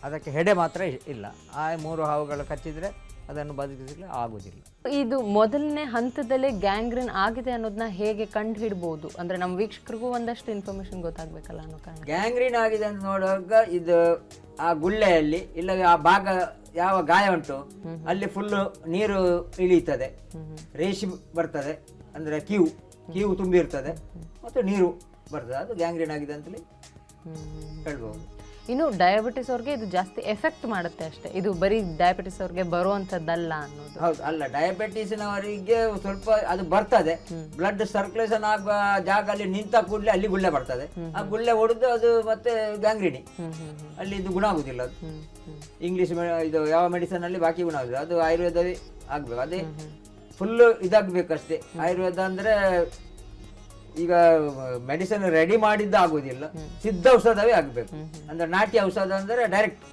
ಅದಕ್ಕೆ ಹೆಡೆ ಮಾತ್ರ ಇಲ್ಲ. ಆ 3 ಹಾವುಗಳು ಕಚ್ಚಿದರೆ ಅದನ್ನು ಬದುಕಿಸಲಿಕ್ಕೆ ಆಗೋದಿಲ್ಲ. ಇದು ಮೊದಲನೇ ಹಂತದಲ್ಲೇ ಗ್ಯಾಂಗ್ರೀನ್ ಆಗಿದೆ ಅನ್ನೋದನ್ನ ಹೇಗೆ ಕಂಡು ಹಿಡ್ಬೋದು? ಅಂದರೆ ನಮ್ಮ ವೀಕ್ಷಕರಿಗೂ ಒಂದಷ್ಟು ಇನ್ಫಾರ್ಮೇಷನ್ ಗೊತ್ತಾಗಬೇಕಲ್ಲ ಅನ್ನೋ ಕಾರಣ. ಗ್ಯಾಂಗ್ರೀನ್ ಆಗಿದೆ ಅಂತ ನೋಡುವಾಗ ಇದು ಆ ಗುಳ್ಳೆಯಲ್ಲಿ ಇಲ್ಲ ಆ ಭಾಗ ಯಾವ ಗಾಯ ಉಂಟು ಅಲ್ಲಿ ಫುಲ್ಲು ನೀರು ಇಳಿಯುತ್ತದೆ, ರೇಷಿ ಬರ್ತದೆ, ಅಂದರೆ ಕೀವು ತುಂಬಿರ್ತದೆ ಮತ್ತು ನೀರು ಬರ್ತದೆ, ಅದು ಗ್ಯಾಂಗ್ರೀನ್ ಆಗಿದೆ ಅಂತಲೇ ಹೇಳ್ಬೋದು. ಇನ್ನು ಡಯಾಬಿಟಿಸ್ ಅವ್ರಿಗೆ ಇದು ಜಾಸ್ತಿ ಎಫೆಕ್ಟ್ ಮಾಡುತ್ತೆ ಅಷ್ಟೇ, ಇದು ಬರೀ ಡಯಾಬಿಟಿಸ್ ಅವ್ರಿಗೆ ಬರುವಂಥದ್ದಲ್ಲ ಅನ್ನೋದು. ಹೌದು, ಅಲ್ಲ, ಡಯಾಬಿಟಿಸ್ನವರಿಗೆ ಸ್ವಲ್ಪ ಅದು ಬರ್ತದೆ. ಬ್ಲಡ್ ಸರ್ಕ್ಯುಲೇಷನ್ ಆಗುವ ಜಾಗ ಅಲ್ಲಿ ನಿಂತ ಕೂಡಲೇ ಅಲ್ಲಿ ಗುಳ್ಳೆ ಬರ್ತದೆ, ಆ ಗುಳ್ಳೆ ಹೊಡೆದು ಅದು ಮತ್ತೆ ಗ್ಯಾಂಗ್ರೀನಿ, ಅಲ್ಲಿ ಇದು ಗುಣ ಆಗುದಿಲ್ಲ. ಅದು ಇಂಗ್ಲಿಷ್ ಇದು ಯಾವ ಮೆಡಿಸನ್ ಅಲ್ಲಿ ಬಾಕಿ ಗುಣ ಆಗುದಿಲ್ಲ, ಅದು ಆಯುರ್ವೇದವೇ ಆಗ್ಬೇಕು. ಅದೇ ಫುಲ್ಲು ಇದಾಗಬೇಕಷ್ಟೇ. ಆಯುರ್ವೇದ ಅಂದರೆ ಈಗ ಮೆಡಿಸಿನ್ ರೆಡಿ ಮಾಡಿದ್ದು ಆಗುದಿಲ್ಲ, ಸಿದ್ಧ ಔಷಧವೇ ಆಗಬೇಕು. ಅಂದ್ರೆ ನಾಟಿ ಔಷಧ ಅಂದರೆ ಡೈರೆಕ್ಟ್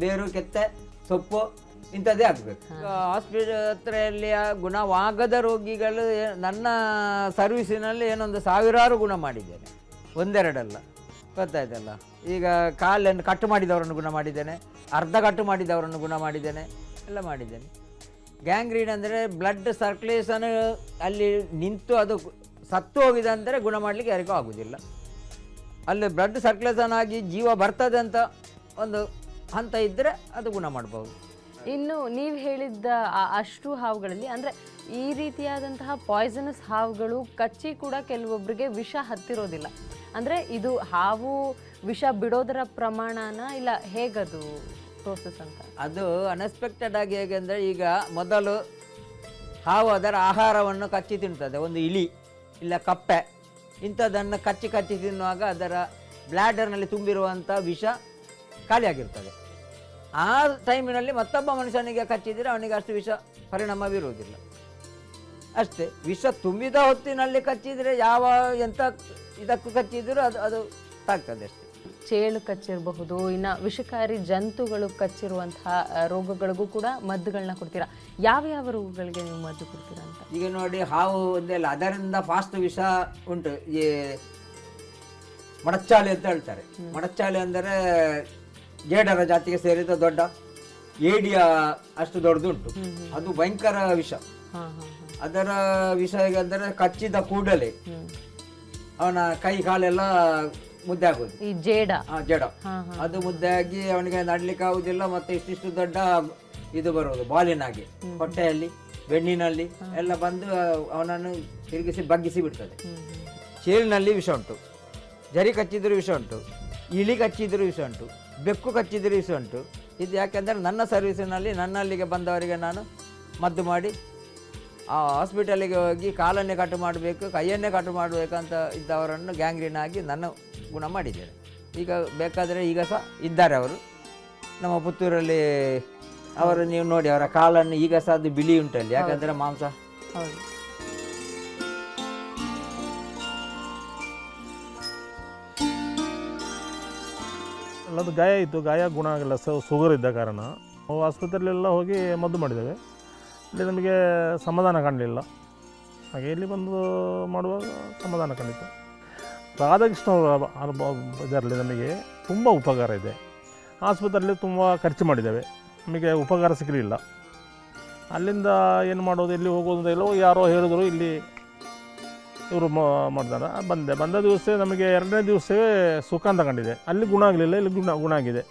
ಬೇರು, ಕೆತ್ತೆ, ಸೊಪ್ಪು ಇಂಥದ್ದೇ ಆಗಬೇಕು. ಆಸ್ಪತ್ರೆಯಲ್ಲಿ ಗುಣವಾಗದ ರೋಗಿಗಳು ನನ್ನ ಸರ್ವಿಸಿನಲ್ಲಿ ಏನೊಂದು 1000 ಗುಣ ಮಾಡಿದ್ದೇನೆ, ಒಂದೆರಡಲ್ಲ, ಗೊತ್ತಾಯ್ತಲ್ಲ. ಈಗ ಕಾಲನ್ನು ಕಟ್ಟು ಮಾಡಿದವರನ್ನು ಗುಣ ಮಾಡಿದ್ದೇನೆ, ಅರ್ಧ ಕಟ್ಟು ಮಾಡಿದವರನ್ನು ಗುಣ ಮಾಡಿದ್ದೇನೆ, ಎಲ್ಲ ಮಾಡಿದ್ದೇನೆ. ಗ್ಯಾಂಗ್ರೀನ್ ಅಂದರೆ ಬ್ಲಡ್ ಸರ್ಕ್ಯುಲೇಷನ್ ಅಲ್ಲಿ ನಿಂತು ಅದು ಸತ್ತು ಹೋಗಿದೆ ಅಂದರೆ ಗುಣ ಮಾಡಲಿಕ್ಕೆ ಯಾರಿಗೂ ಆಗೋದಿಲ್ಲ. ಅಲ್ಲಿ ಬ್ಲಡ್ ಸರ್ಕ್ಯುಲೇಷನ್ ಆಗಿ ಜೀವ ಬರ್ತದೆ ಅಂತ ಒಂದು ಹಂತ ಇದ್ದರೆ ಅದು ಗುಣ ಮಾಡ್ಬೋದು. ಇನ್ನು ನೀವು ಹೇಳಿದ್ದ ಅಷ್ಟು ಹಾವುಗಳಲ್ಲಿ ಅಂದರೆ ಈ ರೀತಿಯಾದಂತಹ ಪಾಯ್ಸನಸ್ ಹಾವುಗಳು ಕಚ್ಚಿ ಕೂಡ ಕೆಲವೊಬ್ಬರಿಗೆ ವಿಷ ಹತ್ತಿರೋದಿಲ್ಲ. ಅಂದರೆ ಇದು ಹಾವು ವಿಷ ಬಿಡೋದರ ಪ್ರಮಾಣನ ಇಲ್ಲ ಹೇಗದು ಪ್ರೋಸೆಸ್ ಅಂತ? ಅದು ಅನ್ಎಕ್ಸ್ಪೆಕ್ಟೆಡ್ ಆಗಿ ಹೇಗೆ ಅಂದರೆ, ಈಗ ಮೊದಲು ಹಾವು ಅದರ ಆಹಾರವನ್ನು ಕಚ್ಚಿ ತಿಂತದೆ, ಒಂದು ಇಲಿ ಇಲ್ಲ ಕಪ್ಪೆ ಇಂಥದ್ದನ್ನು ಕಚ್ಚಿ ತಿನ್ನುವಾಗ ಅದರ ಬ್ಲ್ಯಾಡರ್ನಲ್ಲಿ ತುಂಬಿರುವಂಥ ವಿಷ ಖಾಲಿಯಾಗಿರ್ತದೆ. ಆ ಟೈಮಿನಲ್ಲಿ ಮತ್ತೊಬ್ಬ ಮನುಷ್ಯನಿಗೆ ಕಚ್ಚಿದರೆ ಅವನಿಗೆ ಅಷ್ಟು ವಿಷ ಪರಿಣಾಮ ಬೀರುವುದಿಲ್ಲ ಅಷ್ಟೇ. ವಿಷ ತುಂಬಿದ ಹೊತ್ತಿನಲ್ಲಿ ಕಚ್ಚಿದರೆ ಯಾವ ಎಂಥ ಇದಕ್ಕೂ ಕಚ್ಚಿದರೂ ಅದು ತಾಗ್ತದೆ ಅಷ್ಟೇ. ಚೇಳು ಕಚ್ಚಿರಬಹುದು, ಇನ್ನು ವಿಷಕಾರಿ ಜಂತುಗಳು ಕಚ್ಚಿರುವಂತಹ ರೋಗಗಳಿಗೂ ಕೂಡ ಮದ್ದುಗಳನ್ನ ಕೊಡ್ತೀರಾ? ಯಾವ ರೋಗಗಳಿಗೆ ನೀವು ಮದ್ದು ಕೊಡ್ತೀರಾ ಅಂತ? ಈಗ ನೋಡಿ, ಹಾವು ಒಂದೇ ಅಲ್ಲ, ಅದರಿಂದ ಫಾಸ್ಟ್ ವಿಷ ಉಂಟು. ಈ ಮಡಚ್ಚಾಲೆ ಅಂತ ಹೇಳ್ತಾರೆ. ಮಡಚ್ಚಾಲೆ ಅಂದರೆ ಜೇಡರ ಜಾತಿಗೆ ಸೇರಿದ ದೊಡ್ಡ ಏಡಿಯ ಅಷ್ಟು ದೊಡ್ಡದುಂಟು, ಅದು ಭಯಂಕರ ವಿಷ. ಅದರ ವಿಷ ಅಂದರೆ ಕಚ್ಚಿದ ಕೂಡಲೇ ಅವನ ಕೈ ಕಾಲೆಲ್ಲ ಮುದ್ದೆ ಆಗೋದು. ಈ ಜೇಡ ಅದು ಮುದ್ದೆ ಆಗಿ ಅವನಿಗೆ ನಡ್ಲಿಕ್ಕೆ ಆಗುದಿಲ್ಲ, ಮತ್ತೆ ಇಷ್ಟಿಷ್ಟು ದೊಡ್ಡ ಇದು ಬರುವುದು ಬಾಲಿನಾಗೆ ಹೊಟ್ಟೆಯಲ್ಲಿ ಬೆನ್ನಿನಲ್ಲಿ ಎಲ್ಲ ಬಂದು ಅವನನ್ನು ತಿರುಗಿಸಿ ಬಗ್ಗಿಸಿ ಬಿಡ್ತದೆ. ಚೇಳಿನಲ್ಲಿ ವಿಷ ಉಂಟು, ಜರಿ ಕಚ್ಚಿದರೂ ವಿಷ ಉಂಟು, ಇಲಿ ಕಚ್ಚಿದರೂ ವಿಷ ಉಂಟು, ಬೆಕ್ಕು ಕಚ್ಚಿದರೂ ವಿಷ ಉಂಟು. ಇದು ಯಾಕೆಂದರೆ ನನ್ನ ಸರ್ವಿಸಿನಲ್ಲಿ ನನ್ನಲ್ಲಿಗೆ ಬಂದವರಿಗೆ ನಾನು ಮದ್ದು ಮಾಡಿ ಆ ಹಾಸ್ಪಿಟಲಿಗೆ ಹೋಗಿ ಕಾಲನ್ನೇ ಕಟ್ಟು ಮಾಡಬೇಕು, ಕೈಯನ್ನೇ ಕಟ್ಟು ಮಾಡಬೇಕಂತ ಇದ್ದವರನ್ನು ಗ್ಯಾಂಗ್ರೀನ್ ಆಗಿ ನನ್ನ ಗುಣ ಮಾಡಿದ್ದೇನೆ. ಈಗ ಬೇಕಾದರೆ ಈಗ ಸಹ ಇದ್ದಾರೆ ಅವರು ನಮ್ಮ ಪುತ್ತೂರಲ್ಲಿ. ಅವರು ನೀವು ನೋಡಿ ಅವರ ಕಾಲನ್ನು ಈಗ ಸಹ ಅದು ಬಿಳಿ ಉಂಟಲ್ಲಿ, ಯಾಕಂದರೆ ಮಾಂಸ. ಹೌದು. ಅಲ್ಲದು ಗಾಯ ಇತ್ತು, ಗಾಯ ಗುಣ ಆಗಿಲ್ಲ. ಶುಗರ್ ಇದ್ದ ಕಾರಣ ನಾವು ಆಸ್ಪತ್ರೆಯಲ್ಲೆಲ್ಲ ಹೋಗಿ ಮದ್ದು ಮಾಡಿದ್ದೇವೆ. ಇಲ್ಲಿ ನಮಗೆ ಸಮಾಧಾನ ಕಾಣಲಿಲ್ಲ. ಹಾಗೆ ಇಲ್ಲಿ ಬಂದು ಮಾಡುವಾಗ ಸಮಾಧಾನ ಕಂಡಿತು. ರಾಧಾಕೃಷ್ಣ ಇದರಲ್ಲಿ ನಮಗೆ ತುಂಬ ಉಪಕಾರ ಇದೆ. ಆಸ್ಪತ್ರೆಯಲ್ಲಿ ತುಂಬ ಖರ್ಚು ಮಾಡಿದ್ದೇವೆ, ನಮಗೆ ಉಪಕಾರ ಸಿಗಲಿಲ್ಲ. ಅಲ್ಲಿಂದ ಏನು ಮಾಡೋದು, ಇಲ್ಲಿ ಹೋಗೋದು ಎಲ್ಲೋ ಯಾರೋ ಹೇಳಿದ್ರು ಇಲ್ಲಿ ಇವರು ಮಾಡ್ತಾರೆ. ಬಂದ ದಿವಸ ನಮಗೆ 2ನೇ ದಿವಸವೇ ಸುಖ ಅಂತ ಕಂಡಿದೆ. ಅಲ್ಲಿ ಗುಣ ಆಗಲಿಲ್ಲ, ಇಲ್ಲಿ ಗುಣ ಆಗಿದೆ.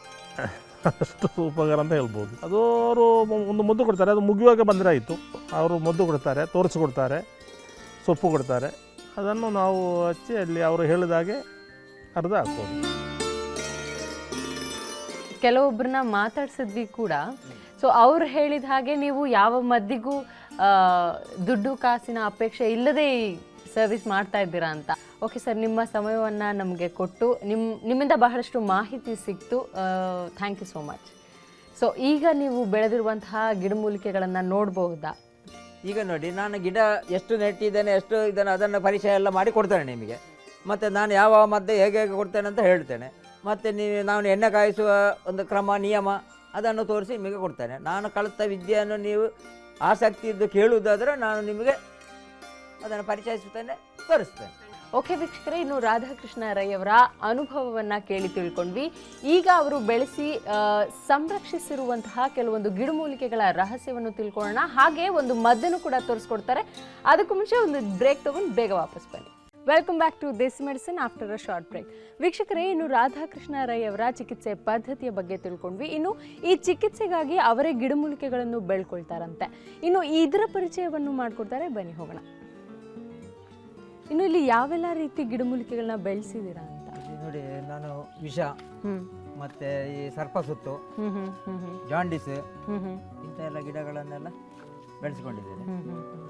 ಅಷ್ಟು ಉಪಕಾರ ಅಂತ ಹೇಳ್ಬೋದು. ಅದು ಅವರು ಒಂದು ಮದ್ದು ಕೊಡ್ತಾರೆ, ಅದು ಮುಗಿಯುವಾಗ ಬಂದರೆ ಆಯಿತು. ಅವರು ಮದ್ದು ಕೊಡ್ತಾರೆ, ತೋರಿಸಿಕೊಡ್ತಾರೆ, ಸೊಪ್ಪು ಕೊಡ್ತಾರೆ. ಅದನ್ನು ನಾವು ಹಚ್ಚಿ ಅಲ್ಲಿ ಅವರು ಹೇಳಿದಾಗೆ ಅರ್ಧ ಹಾಕ್ಬೋದು. ಕೆಲವೊಬ್ಬರನ್ನ ಮಾತಾಡ್ಸಿದ್ವಿ ಕೂಡ. ಸೊ ಅವ್ರು ಹೇಳಿದ ಹಾಗೆ ನೀವು ಯಾವ ಮದ್ದಿಗೂ ದುಡ್ಡು ಕಾಸಿನ ಅಪೇಕ್ಷೆ ಇಲ್ಲದೆ ಸರ್ವಿಸ್ ಮಾಡ್ತಾ ಇದ್ದೀರಾ ಅಂತ. ಓಕೆ ಸರ್, ನಿಮ್ಮ ಸಮಯವನ್ನು ನಮಗೆ ಕೊಟ್ಟು ನಿಮ್ಮಿಂದ ಬಹಳಷ್ಟು ಮಾಹಿತಿ ಸಿಕ್ತು. Thank you so much. So ಈಗ ನೀವು ಬೆಳೆದಿರುವಂತಹ ಗಿಡಮೂಲಿಕೆಗಳನ್ನು ನೋಡಬಹುದಾ? ಈಗ ನೋಡಿ, ನಾನು ಗಿಡ ಎಷ್ಟು ನೆಟ್ಟಿದ್ದೇನೆ, ಎಷ್ಟು ಇದನ್ನು ಅದನ್ನು ಪರಿಚಯ ಎಲ್ಲ ಮಾಡಿ ಕೊಡ್ತೇನೆ ನಿಮಗೆ. ಮತ್ತು ನಾನು ಯಾವ ಮದ್ದು ಹೇಗೆ ಕೊಡ್ತೇನೆ ಅಂತ ಹೇಳ್ತೇನೆ. ಮತ್ತು ನಾನು ಎಣ್ಣೆ ಕಾಯಿಸುವ ಒಂದು ಕ್ರಮ ನಿಯಮ ಅದನ್ನು ತೋರಿಸಿ ನಿಮಗೆ ಕೊಡ್ತೇನೆ. ನಾನು ಕಲಿತ ವಿದ್ಯೆಯನ್ನು ನೀವು ಆಸಕ್ತಿ ಇದ್ದು ಕೇಳುವುದಾದರೆ ನಾನು ನಿಮಗೆ ಅದನ್ನು ಪರಿಚಯಿಸುತ್ತೇನೆ, ತೋರಿಸ್ತೇನೆ. ಓಕೆ ವೀಕ್ಷಕರೇ, ಇನ್ನು ರಾಧಾಕೃಷ್ಣ ರೈ ಅವರ ಅನುಭವವನ್ನು ಕೇಳಿ ತಿಳ್ಕೊಂಡ್ವಿ. ಈಗ ಅವರು ಬೆಳೆಸಿ ಸಂರಕ್ಷಿಸಿರುವಂತಹ ಕೆಲವೊಂದು ಗಿಡಮೂಲಿಕೆಗಳ ರಹಸ್ಯವನ್ನು ತಿಳ್ಕೊಳ್ಳೋಣ. ಹಾಗೆ ಒಂದು ಮದ್ದನ್ನು ಕೂಡ ತೋರಿಸ್ಕೊಡ್ತಾರೆ. ಅದಕ್ಕೂ ಮುಂಚೆ ಒಂದು ಬ್ರೇಕ್ ತಗೊಂಡು ಬೇಗ ವಾಪಸ್ ಬನ್ನಿ. Welcome back to this medicine after a short break. ವೀಕ್ಷಕರೇ, ಇನ್ನು ರಾಧಾಕೃಷ್ಣ ರೈ ಅವರ ಚಿಕಿತ್ಸೆ ಪದ್ಧತಿಯ ಬಗ್ಗೆ ತಿಳ್ಕೊಂಡ್ವಿ. ಇನ್ನು ಈ ಚಿಕಿತ್ಸೆಗಾಗಿ ಅವರೇ ಗಿಡಮೂಲಿಕೆಗಳನ್ನು ಬೆಳ್ಕೊಳ್ತಾರಂತೆ. ಇನ್ನು ಇದರ ಪರಿಚಯವನ್ನು ಮಾಡಿಕೊಡ್ತಾರೆ, ಬನ್ನಿ ಹೋಗೋಣ. ಇನ್ನು ಇಲ್ಲಿ ಯಾವೆಲ್ಲ ರೀತಿ ಗಿಡಮೂಲಿಕೆಗಳನ್ನ ಬೆಳೆಸಿದ್ದೀರಾ ಅಂತ ನೋಡಿ. ನಾನು ವಿಷ, ಮತ್ತೆ ಈ ಸರ್ಪಸುತ್ತು, ಜಾಂಡಿಸ್ ಇಂಥ ಎಲ್ಲ ಗಿಡಗಳನ್ನೆಲ್ಲ ಬೆಳೆಸಿಕೊಂಡಿದ್ದೇನೆ.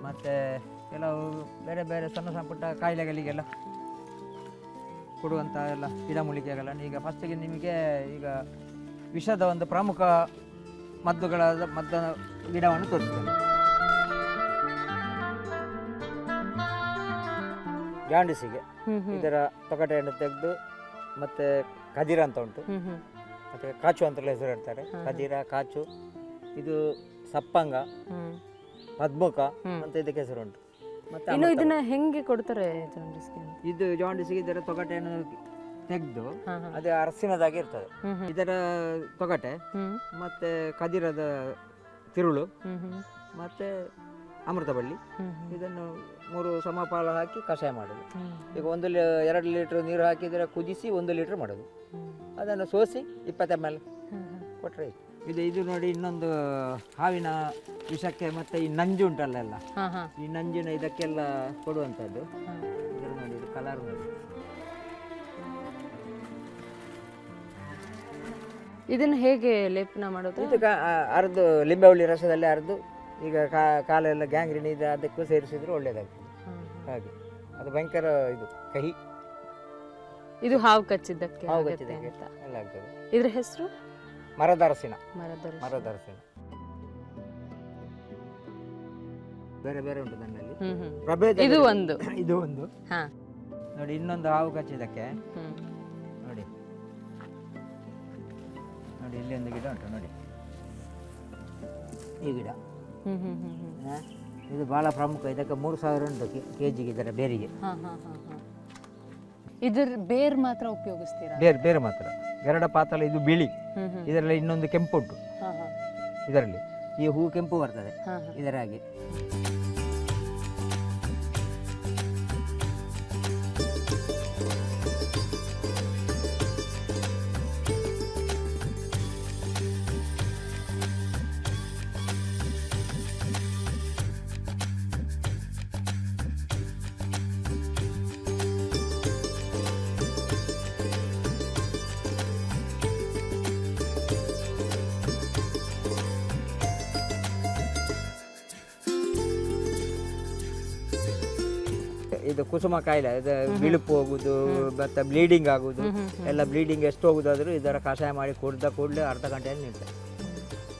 ಮತ್ತೆ ಕೆಲವು ಬೇರೆ ಬೇರೆ ಸಣ್ಣ ಪುಟ್ಟ ಕಾಯಿಲೆಗಳಿಗೆಲ್ಲ ಕೊಡುವಂಥ ಎಲ್ಲ ಗಿಡಮೂಲಿಕೆಗಳನ್ನು ಈಗ ಫಸ್ಟಿಗೆ ನಿಮಗೆ ಈಗ ವಿಷದ ಒಂದು ಪ್ರಮುಖ ಮದ್ದು ಗಿಡವನ್ನು ತೋರಿಸ್ತೇನೆ. ಜಾಂಡಿಸಿಗೆ ಇದರ ತೊಗಟೆಯನ್ನು ತೆಗೆದು, ಮತ್ತೆ ಕದಿರ ಅಂತ ಉಂಟು, ಮತ್ತೆ ಕಾಚು ಅಂತೆಲ್ಲ ಹೆಸರು ಹೇಳ್ತಾರೆ. ಕದಿರ, ಕಾಚು, ಇದು ಸಪ್ಪಂಗ, ಪದ್ಮುಖ ಅಂತ ಇದಕ್ಕೆ ಹೆಸರು ಉಂಟು. ಮತ್ತೆ ಇನ್ನು ಇದನ್ನ ಹೆಂಗೆ ಕೊಡ್ತಾರೆ ಜಾಂಡಿಸ್ಗೆ? ಇದು ಜಾಂಡಿಸಿಗೆ ಇದರ ತೊಗಟೆಯನ್ನು ತೆಗೆದು ಅದೇ ಅರಸಿನದಾಗಿ ಇರ್ತದೆ. ಇದರ ತೊಗಟೆ, ಮತ್ತೆ ಕದಿರದ ತಿರುಳು, ಮತ್ತೆ ಅಮೃತ ಬಳ್ಳಿ, ಇದನ್ನು 3 ಸಮಪಾಲ ಹಾಕಿ ಕಷಾಯ ಮಾಡೋದು. ಈಗ 2 ಲೀಟ್ರ್ ನೀರು ಹಾಕಿದರೆ ಕುದಿಸಿ 1 ಲೀಟ್ರ್ ಮಾಡೋದು. ಅದನ್ನು ಸೋಸಿ 20 ml ಕೊಟ್ಟರೆ ಇದು ನೋಡಿ. ಇನ್ನೊಂದು ಹಾವಿನ ವಿಷಕ್ಕೆ ಮತ್ತೆ ಈ ನಂಜು ಉಂಟಲ್ಲ, ಈ ನಂಜಿನ ಇದಕ್ಕೆಲ್ಲ ಕೊಡುವಂಥದ್ದು. ಇದರ ನೋಡಿ, ಇದು ಕಲರ್ ನೋಡಿ. ಇದನ್ನು ಹೇಗೆ ಲೇಪನ ಮಾಡೋದು? ಇದು ಅರ್ದು ಲಿಂಬೆಹುಳಿ ರಸದಲ್ಲಿ ಅರ್ದು ಈಗ ಕಾಲೆಲ್ಲ ಗ್ಯಾಂಗ್ರೀನ್ ಇದೆ, ಅದಕ್ಕೂ ಸೇರಿಸಿದ್ರೆ ಒಳ್ಳೇದಾಗ್ತದೆ. ಹಾಗೆ ಅದು ಭಯಂಕರ ಇದು ಕಹಿ. ಇದು ಹಾವು ಕಚ್ಚಿದ್ದಕ್ಕೆ ಎಲ್ಲ ಆಗ್ತದೆ. ಇದ್ರ ಹೆಸರು ಮರದರಸಿನ. ಬೇರೆ ಬೇರೆ ಉಂಟು ನನ್ನಲ್ಲಿ ಪ್ರಭೇದ. ಇದು ಒಂದು ನೋಡಿ. ಇನ್ನೊಂದು ಹಾವು ಕಚ್ಚಿದ್ದಕ್ಕೆ ನೋಡಿ ಇಲ್ಲಿ ಒಂದು ಗಿಡ ಉಂಟು ನೋಡಿ, ಈ ಗಿಡ. ಇದು ಬಹಳ ಪ್ರಮುಖ. ಇದಕ್ಕೆ 3000 ಉಂಟು ಕೆಜಿಗೆ ಇದರ ಬೇರಿಗೆ. ಇದ್ರ ಬೇರ್ ಮಾತ್ರ ಉಪಯೋಗಿಸ್ತೀರಾ? ಬೇರೆ ಮಾತ್ರ. ಗರಡ ಪಾತಲ ಇದು ಬಿಳಿ, ಇದರಲ್ಲಿ ಇನ್ನೊಂದು ಕೆಂಪು ಉಂಟು. ಇದರಲ್ಲಿ ಈ ಹೂ ಕೆಂಪು ಬರ್ತದೆ ಇದರ ಹಾಗೆ. ಇದು ಕುಸುಮ ಕಾಯಿಲೆ, ಇದು ಬಿಳುಪು ಹೋಗುದು ಮತ್ತು ಬ್ಲೀಡಿಂಗ್ ಆಗುದು, ಎಲ್ಲ ಬ್ಲೀಡಿಂಗ್ ಎಷ್ಟು ಹೋಗುದಾದ್ರೂ ಇದರ ಕಷಾಯ ಮಾಡಿ ಕುಡ್ದ ಕೂಡಲೇ ಅರ್ಧ ಗಂಟೆಯಲ್ಲಿ ನಿಲ್ತದೆ.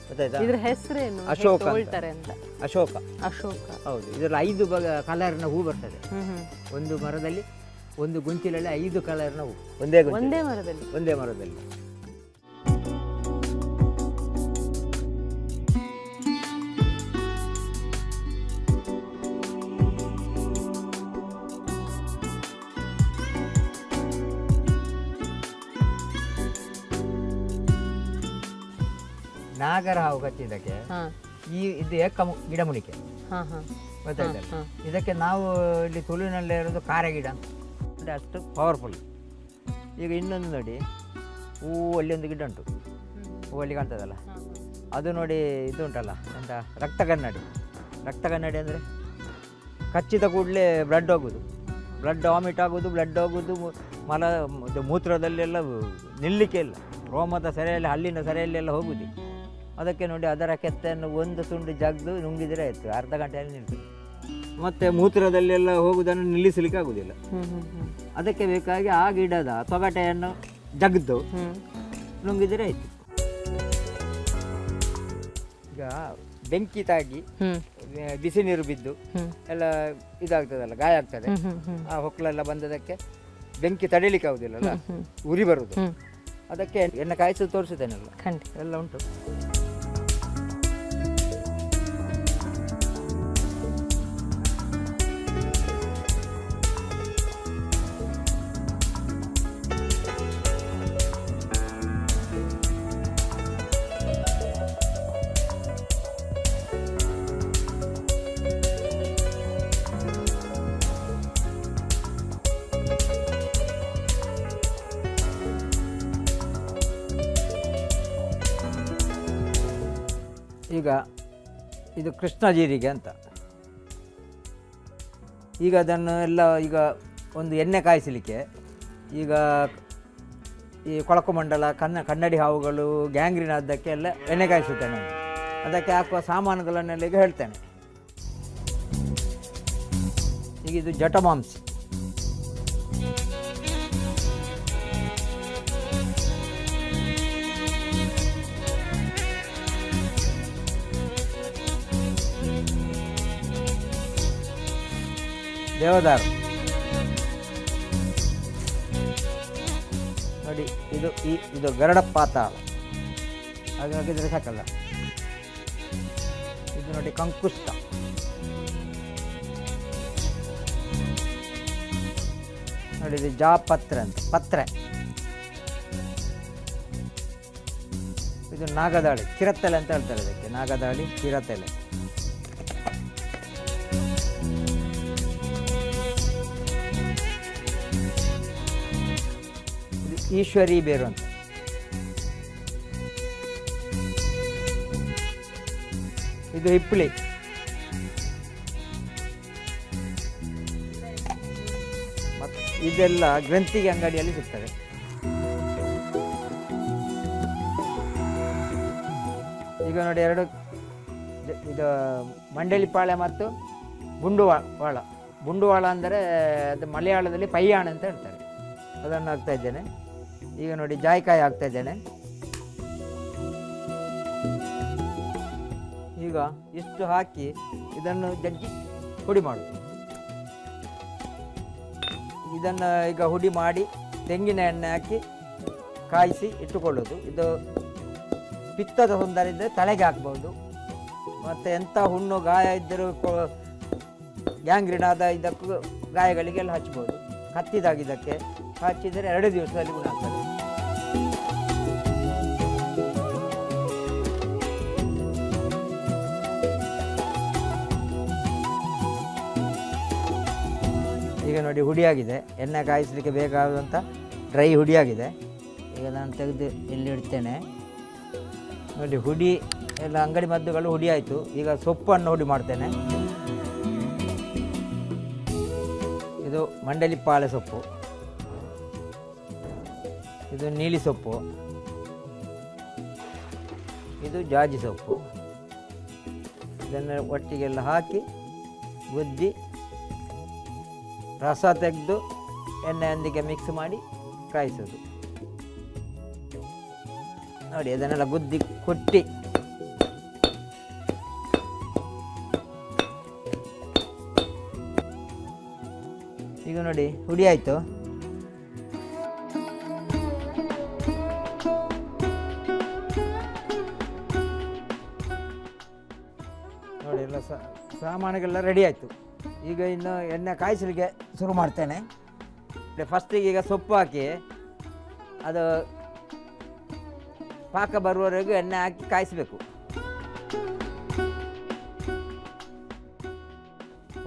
ಗೊತ್ತಾಯ್ತಾ? ಇದ್ರ ಹೆಸರೇನು? ಅಶೋಕ ಅಂತ. ತಗೊಳ್ತಾರೆ ಅಂತ. ಅಶೋಕ. ಅಶೋಕ. ಹೌದು, ಇದರಲ್ಲಿ 5 ಕಲರ್ನ ಹೂ ಬರ್ತದೆ. ಒಂದು ಮರದಲ್ಲಿ, ಒಂದು ಗುಂಚಿಲಲ್ಲಿ 5 ಕಲರ್ನ ಹೂ, ಒಂದೇ ಮರದಲ್ಲಿ. ಒಂದೇ ಮರದಲ್ಲಿ. ನಾಗರ ಹಾವು ಕಚ್ಚಿದ್ದಕ್ಕೆ ಇದು ಗಿಡಮೂಲಿಕೆ ಗೊತ್ತಾಯ್ತಲ್ಲ. ಇದಕ್ಕೆ ನಾವು ಇಲ್ಲಿ ತುಳುವಿನಲ್ಲೇ ಇರೋದು ಕಾರ ಗಿಡ ಅಂತ, ಅಷ್ಟು ಪವರ್ಫುಲ್. ಈಗ ಇನ್ನೊಂದು ನೋಡಿ, ಹೂವಲ್ಲಿ ಒಂದು ಗಿಡ ಉಂಟು, ಹೂವಲ್ಲಿ ಕಾಣ್ತದಲ್ಲ, ಅದು ನೋಡಿ ಇದು ಉಂಟಲ್ಲ ಎಂತ, ರಕ್ತ ಕನ್ನಡಿ. ರಕ್ತ ಕನ್ನಡಿ ಅಂದರೆ ಕಚ್ಚಿದ ಕೂಡಲೇ ಬ್ಲಡ್ ಹೋಗೋದು, ಬ್ಲಡ್ ವಾಮಿಟ್ ಆಗೋದು, ಬ್ಲಡ್ ಹೋಗೋದು, ಮಲ ಇದು ಮೂತ್ರದಲ್ಲೆಲ್ಲ ನಿಲ್ಲಲಿಕ್ಕೆ ಇಲ್ಲ, ರೋಮದ ಸೆರೆಯಲ್ಲಿ, ಹಲ್ಲಿನ ಸೆರೆಯಲ್ಲೆಲ್ಲ ಹೋಗುದು. ಅದಕ್ಕೆ ನೋಡಿ ಅದರ ಕೆತ್ತನ್ನು ಒಂದು ತುಂಡು ಜಗ್ದು ನುಂಗಿದರೆ ಆಯಿತು, ಅರ್ಧ ಗಂಟೆಯಲ್ಲಿ ನಿಲ್ತದೆ. ಮತ್ತು ಮೂತ್ರದಲ್ಲೆಲ್ಲ ಹೋಗುವುದನ್ನು ನಿಲ್ಲಿಸಲಿಕ್ಕೆ ಆಗುವುದಿಲ್ಲ. ಅದಕ್ಕೆ ಬೇಕಾಗಿ ಆ ಗಿಡದ ತೊಗಟೆಯನ್ನು ಜಗ್ದು ನುಂಗಿದರೆ ಆಯಿತು. ಈಗ ಬೆಂಕಿ ತಾಗಿ ಬಿಸಿ ನೀರು ಬಿದ್ದು ಎಲ್ಲ ಇದಾಗ್ತದಲ್ಲ, ಗಾಯ ಆಗ್ತದೆ. ಆ ಹೊಕ್ಕಳೆಲ್ಲ ಬಂದದಕ್ಕೆ ಬೆಂಕಿ ತಡೀಲಿಕ್ಕೆ ಆಗುದಿಲ್ಲಲ್ಲ, ಉರಿ ಬರುವುದು. ಅದಕ್ಕೆ ಎಣ್ಣೆ ಕಾಯಿಸಿ ತೋರಿಸಿದ್ದೇನೆಲ್ಲ, ಎಲ್ಲ ಉಂಟು. ಈಗ ಇದು ಕೃಷ್ಣ ಜೀರಿಗೆ ಅಂತ. ಈಗ ಅದನ್ನು ಎಲ್ಲ ಈಗ ಒಂದು ಎಣ್ಣೆ ಕಾಯಿಸಲಿಕ್ಕೆ ಈಗ ಈ ಕೊಳಕುಮಂಡಲ, ಕನ್ನಡಿ ಹಾವುಗಳು, ಗ್ಯಾಂಗ್ರೀನ್ ಅದಕ್ಕೆ ಎಲ್ಲ ಎಣ್ಣೆ ಕಾಯಿಸುತ್ತೇನೆ. ಅದಕ್ಕೆ ಹಾಕುವ ಸಾಮಾನುಗಳನ್ನೆಲ್ಲ ಈಗ ಹೇಳ್ತೇನೆ. ಈಗ ಇದು ಜಟಮಾಂಸಿ, ದೇವದಾರ ನೋಡಿ, ಇದು ಗರಡ ಪಾತಾಳ, ಅದು ಹಾಕಿದರೆ ಸಾಕಲ್ಲ. ಇದು ನೋಡಿ ಕಂಕುಷ್ಟ, ನೋಡಿ ಇದು ಜಾಪತ್ರ ಅಂತ, ಪತ್ರೆ. ಇದು ನಾಗದಾಳಿ, ಚಿರತೆಲೆ ಅಂತ ಹೇಳ್ತಾರೆ ಇದಕ್ಕೆ, ನಾಗದಾಳಿ, ಚಿರತೆಲೆ. ಈಶ್ವರಿ ಬೇರು ಅಂತ. ಇದು ಹಿಪ್ಪಳಿ, ಮತ್ತು ಇದೆಲ್ಲ ಗ್ರಂಥಿಗೆ ಅಂಗಡಿಯಲ್ಲಿ ಸಿಗ್ತದೆ. ಈಗ ನೋಡಿ ಎರಡು, ಇದು ಮಂಡಳಿಪಾಳೆ ಮತ್ತು ಬುಂಡುವಾಳ. ಬುಂಡುವಾಳ ಅಂದರೆ ಅದು ಮಲಯಾಳದಲ್ಲಿ ಪಯ್ಯಾಣ ಅಂತ ಹೇಳ್ತಾರೆ. ಅದನ್ನು ಹಾಕ್ತಾ ಇದ್ದೇನೆ. ಈಗ ನೋಡಿ ಜಾಯಿಕಾಯಿ ಹಾಕ್ತಾ ಇದ್ದೇನೆ. ಈಗ ಇಷ್ಟು ಹಾಕಿ ಇದನ್ನು ಜಜ್ಜಿ ಹುಡಿ ಮಾಡೋದು. ಇದನ್ನು ಈಗ ಹುಡಿ ಮಾಡಿ ತೆಂಗಿನ ಎಣ್ಣೆ ಹಾಕಿ ಕಾಯಿಸಿ ಇಟ್ಟುಕೊಳ್ಳೋದು. ಇದು ಪಿತ್ತದ ತೊಂದರೆ ಇದ್ದರೆ ತಲೆಗೆ ಹಾಕ್ಬೋದು, ಮತ್ತು ಎಂಥ ಹುಣ್ಣು ಗಾಯ ಇದ್ದರೂ ಗ್ಯಾಂಗ್ರೀನ್ ಆದ ಇದಕ್ಕೂ ಗಾಯಗಳಿಗೆಲ್ಲ ಹಚ್ಬೋದು. ಕತ್ತಿದಾಗಿದ್ದಕ್ಕೆ ಹಚ್ಚಿದರೆ 2 ದಿವಸದಲ್ಲಿ ಗುಣ ಆಗ್ತದೆ. ಈಗ ನೋಡಿ ಹುಡಿಯಾಗಿದೆ, ಎಣ್ಣೆ ಕಾಯಿಸಲಿಕ್ಕೆ ಬೇಕಾದಂಥ ಡ್ರೈ ಹುಡಿಯಾಗಿದೆ. ಈಗ ನಾನು ತೆಗೆದು ಇಲ್ಲಿ ಇಡ್ತೇನೆ. ನೋಡಿ ಹುಡಿ ಎಲ್ಲ ಅಂಗಡಿ ಮದ್ದುಗಳು ಹುಡಿ ಆಯಿತು. ಈಗ ಸೊಪ್ಪನ್ನು ಹುಡಿ ಮಾಡ್ತೇನೆ. ಇದು ಮಂಡಳಿಪಾಳೆ ಸೊಪ್ಪು, ಇದು ನೀಲಿ ಸೊಪ್ಪು, ಇದು ಜಾಜಿ ಸೊಪ್ಪು. ಇದನ್ನು ಒಟ್ಟಿಗೆಲ್ಲ ಹಾಕಿ ಗುದ್ದಿ ರಸ ತೆಗೆದು ಎಣ್ಣೆಯೊಂದಿಗೆ ಮಿಕ್ಸ್ ಮಾಡಿ ಕಾಯಿಸೋದು. ನೋಡಿ ಅದನ್ನೆಲ್ಲ ಗುದ್ದಿ ಕೊಟ್ಟಿ ಈಗ ನೋಡಿ ಹುಡಿ ಆಯಿತು. ನೋಡಿ ಎಲ್ಲ ಸಾಮಾನುಗಳೆಲ್ಲ ರೆಡಿ ಆಯಿತು. ಈಗ ಇನ್ನು ಎಣ್ಣೆ ಕಾಯಿಸಲಿಕ್ಕೆ ಶುರು ಮಾಡ್ತೇನೆ. ಫಸ್ಟಿಗೆ ಈಗ ಸೊಪ್ಪು ಹಾಕಿ ಅದು ಪಾಕ ಬರುವವರೆಗೂ ಎಣ್ಣೆ ಹಾಕಿ ಕಾಯಿಸಬೇಕು.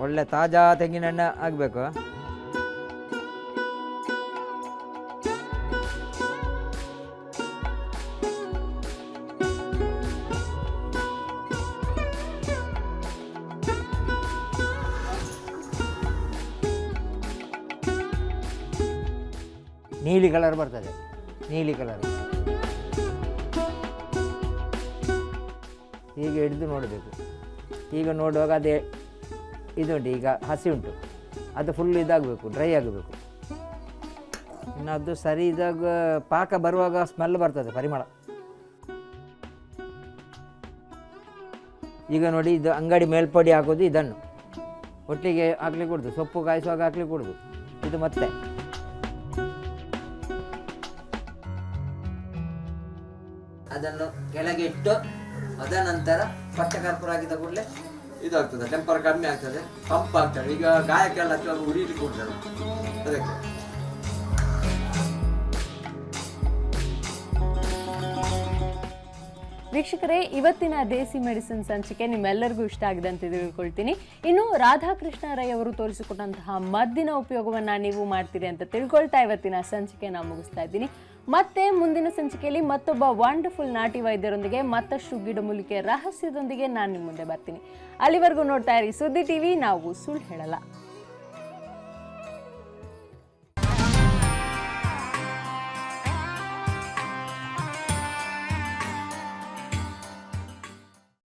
ಒಳ್ಳೆ ತಾಜಾ ತೆಂಗಿನೆಣ್ಣೆ ಆಗಬೇಕು. ನೀಲಿ ಕಲರ್ ಬರ್ತದೆ, ನೀಲಿ ಕಲರ್. ಹೀಗೆ ಹಿಡಿದು ನೋಡಬೇಕು. ಈಗ ನೋಡುವಾಗ ಅದೇ ಇದುಂಟು, ಈಗ ಹಸಿ ಉಂಟು, ಅದು ಫುಲ್ ಇದಾಗಬೇಕು, ಡ್ರೈ ಆಗಬೇಕು. ಇನ್ನು ಅದು ಸರಿ ಇದಾಗ ಪಾಕ ಬರುವಾಗ ಸ್ಮೆಲ್ ಬರ್ತದೆ, ಪರಿಮಳ. ಈಗ ನೋಡಿ ಇದು ಅಂಗಡಿ ಮೇಲ್ಪಡಿ ಹಾಕೋದು, ಇದನ್ನು ಒಟ್ಟಿಗೆ ಹಾಕ್ಲಿಕ್ಕೆ ಕೊಡೋದು, ಸೊಪ್ಪು ಕಾಯಿಸುವಾಗ ಹಾಕ್ಲಿಕ್ಕೆ ಕೊಡೋದು. ಇದು ಮತ್ತೆ ಅದನ್ನು ಕೆಳಗೆ ಇಟ್ಟು ಅದ ನಂತರ ಪಚ್ಚ ಕರ್ಪೂರ ಹಾಕಿದ ಕೂಡಲೇ ಇದಾಗ್ತದೆ, ಟೆಂಪರ್ ಕಮ್ಮಿ ಆಗ್ತದೆ, ಪಂಪ್ ಆಗ್ತದೆ. ಈಗ ಗಾಯಕ್ಕೆಲ್ಲ ಹಚ್ಚುವಾಗ ಉರಿಲಿಕ್ಕೆ ಕೊಡ್ತಾರೆ ಅದಕ್ಕೆ. ವೀಕ್ಷಕರೇ, ಇವತ್ತಿನ ದೇಸಿ ಮೆಡಿಸಿನ್ ಸಂಚಿಕೆ ನಿಮ್ಮೆಲ್ಲರಿಗೂ ಇಷ್ಟ ಆಗಿದೆ ಅಂತ ತಿಳ್ಕೊಳ್ತೀನಿ. ಇನ್ನು ರಾಧಾಕೃಷ್ಣ ರೈ ಅವರು ತೋರಿಸಿಕೊಟ್ಟಂತಹ ಮದ್ದಿನ ಉಪಯೋಗವನ್ನು ನೀವು ಮಾಡ್ತೀರಿ ಅಂತ ತಿಳ್ಕೊಳ್ತಾ ಇವತ್ತಿನ ಸಂಚಿಕೆ ನಾನು ಮುಗಿಸ್ತಾ ಇದ್ದೀನಿ. ಮತ್ತೆ ಮುಂದಿನ ಸಂಚಿಕೆಯಲ್ಲಿ ಮತ್ತೊಬ್ಬ ವಂಡರ್ಫುಲ್ ನಾಟಿ ವೈದ್ಯರೊಂದಿಗೆ ಮತ್ತಷ್ಟು ಗಿಡಮೂಲಿಕೆ ರಹಸ್ಯದೊಂದಿಗೆ ನಾನು ನಿಮ್ಮ ಮುಂದೆ ಬರ್ತೀನಿ. ಅಲ್ಲಿವರೆಗೂ ನೋಡ್ತಾ ಇರಿ ಸುದ್ದಿ ಟಿವಿ. ನಾವು ಸುಳ್ಳು ಹೇಳಲ್ಲ.